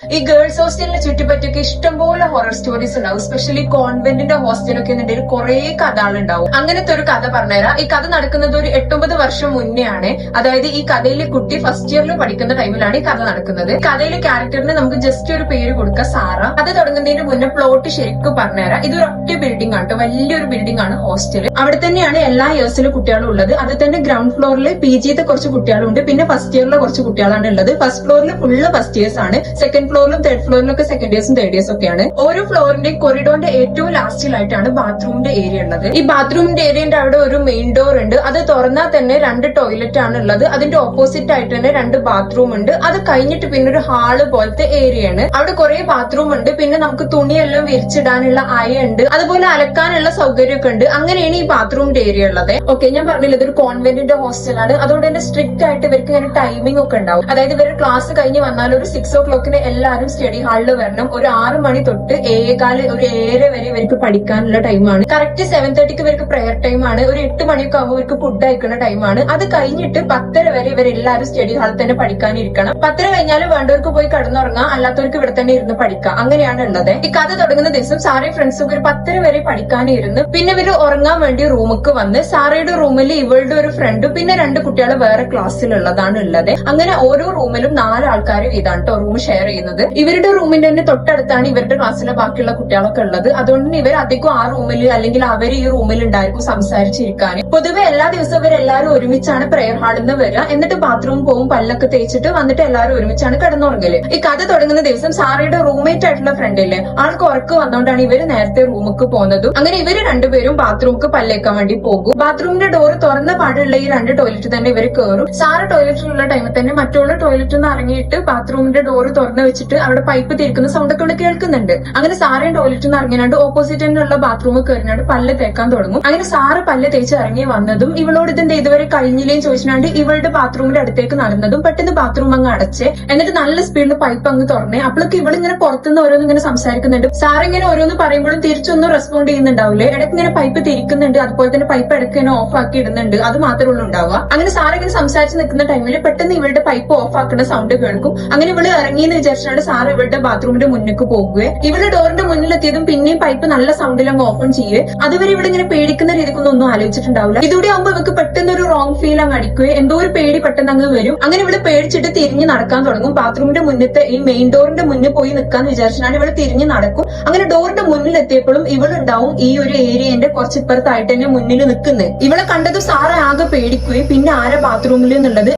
ഈ ഗേൾസ് ഹോസ്റ്റലിനെ ചുറ്റിപ്പറ്റിയൊക്കെ ഇഷ്ടംപോലെ horror stories ഉണ്ടാവും. സ്പെഷ്യലി കോൺവെന്റിന്റെ ഹോസ്റ്റലൊക്കെ എന്നുണ്ടെങ്കിൽ കുറെ കഥകളുണ്ടാവും. അങ്ങനത്തെ ഒരു കഥ പറഞ്ഞുതരാം. ഈ കഥ നടക്കുന്നത് ഒരു 8-9 വർഷം മുന്നേ ആണ്. അതായത് ഈ കഥയിലെ കുട്ടി ഫസ്റ്റ് ഇയറിൽ പഠിക്കുന്ന ടൈമിലാണ് ഈ കഥ നടക്കുന്നത്. കഥയിലെ ക്യാരക്ടറിന് നമുക്ക് ജസ്റ്റ് ഒരു പേര് കൊടുക്കുക, സാറ. കഥ തുടങ്ങുന്നതിന് മുന്നേ പ്ലോട്ട് ശരിക്കും പറഞ്ഞുതരാം. ഇതൊരു ഒറ്റ ബിൽഡിംഗ് ആണ്, വലിയൊരു ബിൽഡിംഗ് ആണ് ഹോസ്റ്റൽ. അവിടെ തന്നെയാണ് എല്ലാ ഇയേഴ്സിലെ കുട്ടികളും ഉള്ളത്. അത് തന്നെ ഗ്രൗണ്ട് ഫ്ലോറിൽ PG-ത്തെ കുറച്ച് കുട്ടികളുണ്ട്, പിന്നെ ഫസ്റ്റ് ഇയറിലെ കുറച്ച് കുട്ടികളാണ് ഉള്ളത്. ഫസ്റ്റ് ഫ്ലോറിൽ ഫുള്ള് ഫസ്റ്റ് ഇയേഴ്സ് ആണ്. സെക്കൻഡ് ഫ്ലോറിലും തേർഡ് ഫ്ലോറിലൊക്കെ സെക്കൻഡ് ഇയേഴ്സും തേർഡ് ഇയേഴ്സും ഒക്കെയാണ്. ഓരോ ഫ്ലോറിന്റെയും കൊറിഡോറിന്റെ ഏറ്റവും ലാസ്റ്റിലായിട്ടാണ് ബാത്റൂമിന്റെ ഏരിയ ഉള്ളത്. ഈ ബാത്റൂമിന്റെ ഏരിയന്റെ അവിടെ ഒരു മെയിൻ ഡോർ ഉണ്ട്. അത് തുറന്നാൽ തന്നെ 2 ടോയ്ലറ്റ് ആണ് ഉള്ളത്. അതിന്റെ ഓപ്പോസിറ്റ് ആയിട്ട് തന്നെ 2 ബാത്റൂം ഉണ്ട്. അത് കഴിഞ്ഞിട്ട് പിന്നെ ഒരു ഹാള് പോലത്തെ ഏരിയയാണ്. അവിടെ കുറെ ബാത്റൂം ഉണ്ട്. പിന്നെ നമുക്ക് തുണിയെല്ലാം വിരിച്ചിടാനുള്ള അയ ഉണ്ട്. അതുപോലെ അലക്കാനുള്ള സൗകര്യമൊക്കെ ഉണ്ട്. അങ്ങനെയാണ് ഈ ബാത്റൂമിന്റെ ഏരിയ ഉള്ളത്. ഓക്കെ, ഞാൻ പറഞ്ഞില്ല ഇതൊരു കോൺവെന്റിന്റെ ഹോസ്റ്റലാണ്. അതുകൊണ്ട് തന്നെ സ്ട്രിക്റ്റ് ആയിട്ട് ഇവർക്ക് ഇങ്ങനെ ടൈമിംഗ് ഒക്കെ ഉണ്ടാവും. അതായത് ഇവരുടെ ക്ലാസ് കഴിഞ്ഞ് വന്നാൽ ഒരു 6 o'clock എല്ലാവരും സ്റ്റഡി ഹാളിൽ വരണം. ഒരു 6 മണി തൊട്ട് 7:15 ഒരു 7 വരെ ഇവർക്ക് പഠിക്കാനുള്ള ടൈമാണ്. കറക്റ്റ് 7:30 ഇവർക്ക് പ്രെയർ ടൈമാണ്. ഒരു 8 മണിയൊക്കെ ആകുമ്പോൾ ഇവർക്ക് ഫുഡ് അയക്കുന്ന ടൈമാണ്. അത് കഴിഞ്ഞിട്ട് 10:30 വരെ ഇവരെല്ലാവരും സ്റ്റഡി ഹാളിൽ തന്നെ പഠിക്കാനിരിക്കണം. 10:30 കഴിഞ്ഞാൽ വേണ്ടവർക്ക് പോയി കിടന്നുറങ്ങാം, അല്ലാത്തവർക്ക് ഇവിടെ തന്നെ ഇരുന്ന് പഠിക്കാം. അങ്ങനെയാണ് ഉള്ളത്. ഈ കഥ തുടങ്ങുന്ന ദിവസം സാറയും ഫ്രണ്ട്സും ഒരു 10:30 വരെ പഠിക്കാനിരുന്ന് പിന്നെ ഇവര് ഉറങ്ങാൻ വേണ്ടി റൂമിക്ക് വന്ന് സാറയുടെ റൂമിൽ ഇവളുടെ ഒരു ഫ്രണ്ടും പിന്നെ 2 കുട്ടികൾ വേറെ ക്ലാസ്സിലുള്ളതാണ് ഉള്ളത്. അങ്ങനെ ഓരോ റൂമിലും 4 ആൾക്കാർ വീതാണ് കേട്ടോ റൂം ഷെയർ ചെയ്യുന്നത്. ഇവരുടെ റൂമിന്റെ തന്നെ തൊട്ടടുത്താണ് ഇവരുടെ ക്ലാസ്സിലെ ബാക്കിയുള്ള കുട്ടികളൊക്കെ ഉള്ളത്. അതുകൊണ്ട് തന്നെ ഇവർ അധികം ആ റൂമിൽ അല്ലെങ്കിൽ അവർ ഈ റൂമിൽ ഉണ്ടായിരിക്കും സംസാരിച്ചിരിക്കാൻ. പൊതുവെ എല്ലാ ദിവസവും ഇവരെല്ലാവരും ഒരുമിച്ചാണ് പ്രെയർ ഹാളിൽ നിന്ന് വരിക. എന്നിട്ട് ബാത്റൂം പോവും, പല്ലൊക്കെ തേച്ചിട്ട് വന്നിട്ട് എല്ലാവരും ഒരുമിച്ചാണ് കിടന്നുറങ്ങല്. ഈ കഥ തുടങ്ങുന്ന ദിവസം സാറയുടെ റൂംമേറ്റ് ആയിട്ടുള്ള ഫ്രണ്ടില്ലേ, ആൾക്ക് ഉറക്ക് വന്നുകൊണ്ടാണ് ഇവര് നേരത്തെ റൂമിക്ക് പോകുന്നതും. അങ്ങനെ ഇവര് രണ്ടുപേരും ബാത്റൂമിക്ക് പല്ലേക്കാൻ വേണ്ടി പോകും. ബാത്റൂമിന്റെ ഡോർ തുറന്ന പാടുള്ള ഈ 2 ടോയ്ലറ്റ് തന്നെ ഇവര് കയറും. സാറ് ടോയ്ലറ്റിലുള്ള ടൈമിൽ തന്നെ മറ്റുള്ള ടോയ്ലറ്റിൽ നിന്ന് ഇറങ്ങിയിട്ട് ബാത്റൂമിന്റെ ഡോർ തുറന്നു വെച്ചിട്ട് അവിടെ പൈപ്പ് തിരിക്കുന്ന സൗണ്ട് ഒക്കെ ഇവിടെ കേൾക്കുന്നുണ്ട്. അങ്ങനെ സാറേയും ടോയ്ലറ്റിൽ നിന്ന് ഇറങ്ങിയാണ്ട് ഓപ്പോസിറ്റ് തന്നെയുള്ള ബാത്റൂമിൽ കയറിനാണ്ട് പല്ല് തേക്കാൻ തുടങ്ങും. അങ്ങനെ സാറ് പല്ല് തേച്ച് ഇറങ്ങി വന്നതും ഇവളോട് ഇതിന്റെ ഇതുവരെ കഴിഞ്ഞില്ലേന്ന് ചോദിച്ചാണ്ട് ഇവളുടെ ബാത്റൂമിന്റെ അടുത്തേക്ക് നടന്നതും പെട്ടെന്ന് ബാത്റൂം അങ്ങ് അടച്ച് എന്നിട്ട് നല്ല സ്പീഡിൽ പൈപ്പ് അങ്ങ് തുറന്നേ. അപ്പോഴൊക്കെ ഇവളിങ്ങനെ പുറത്തുനിന്ന് ഓരോന്ന് ഇങ്ങനെ സംസാരിക്കുന്നുണ്ട്. സാറിങ്ങനെ ഓരോന്ന് പറയുമ്പോഴും തിരിച്ചൊന്നും റെസ്പോണ്ട് ചെയ്യുന്നുണ്ടാവില്ലേ. ഇടയ്ക്ക് ഇങ്ങനെ പൈപ്പ് തിരിക്കുന്നുണ്ട്, അതുപോലെ തന്നെ പൈപ്പ് ഇടയ്ക്ക് ഇങ്ങനെ ഓഫ് ആക്കി ഇടുന്നുണ്ട്. അത് മാത്രമേ ഉള്ളൂ ഉണ്ടാവുക. അങ്ങനെ സാറിങ്ങനെ സംസാരിച്ച് നിൽക്കുന്ന ടൈമിൽ പെട്ടെന്ന് ഇവളുടെ പൈപ്പ് ഓഫ് ആക്കുന്ന സൗണ്ട് കേൾക്കും. അങ്ങനെ ഇവള് ഇറങ്ങിയെന്ന് വിചാരിച്ചാണ് സാറ് ഇവളുടെ ബാത്റൂമിന്റെ മുന്നിലേക്ക് പോകുകയെ. ഇവളുടെ ഡോറിന്റെ മുന്നിലെത്തിയതും പിന്നെയും പൈപ്പ് നല്ല സൗണ്ടിൽ അങ്ങ് ഓപ്പൺ ചെയ്യേ. അതുവരെ ഇവിടെ ഇങ്ങനെ പേടിക്കുന്ന രീതിക്കൊന്നും ഒന്നും ആലോചിച്ചിട്ടുണ്ടാവില്ല. ഇതൂടെ ആകുമ്പോൾ ഇവർക്ക് പെട്ടെന്ന് ഒരു റോങ് ഫീൽ അങ്ങ് അടിക്കുകയെ. എന്തോ ഒരു പേടി പെട്ടെന്ന് അങ്ങ് വരും. അങ്ങനെ ഇവിടെ പേടിച്ചിട്ട് തിരിഞ്ഞ് നടക്കാൻ തുടങ്ങും. ബാത്റൂമിന്റെ മുന്നത്തെ ഈ മെയിൻ ഡോറിന്റെ മുന്നിൽ പോയി നിൽക്കാന്ന് വിചാരിച്ചാണ് ഇവള് തിരിഞ്ഞ് നടക്കും. അങ്ങനെ ഡോറിന്റെ മുന്നിൽ എത്തിയപ്പോഴും ഇവളുണ്ടാവും ഈ ഒരു ഏരിയന്റെ കുറച്ചിപ്പുറത്തായിട്ട് തന്നെ മുന്നിൽ നിൽക്കുന്നത്. ഇവളെ കണ്ടത് സാറ് ആകെ പേടിക്കുകയും പിന്നെ ആരെ ബാത്റൂമിൽ എന്നുള്ളത്